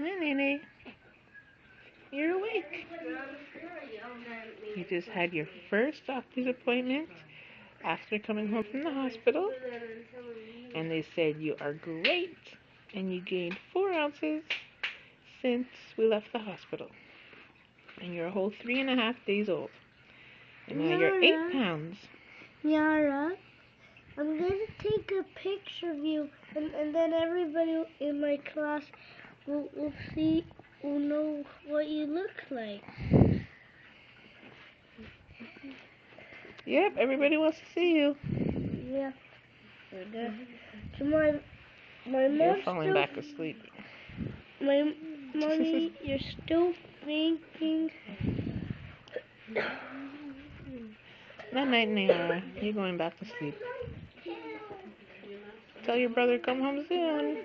Hi, Nene. You're awake. You just had your first doctor's appointment after coming home from the hospital, and they said you are great, and you gained 4 ounces since we left the hospital. And you're a whole 3.5 days old. And now you're 8 pounds. Yara, I'm going to take a picture of you, and then everybody in my class will know what you look like. Yep, everybody wants to see you. Yeah. So my You're mom's falling back asleep. My mommy, you're still thinking. Night night, Nara. You're going back to sleep. Tell your brother come home soon.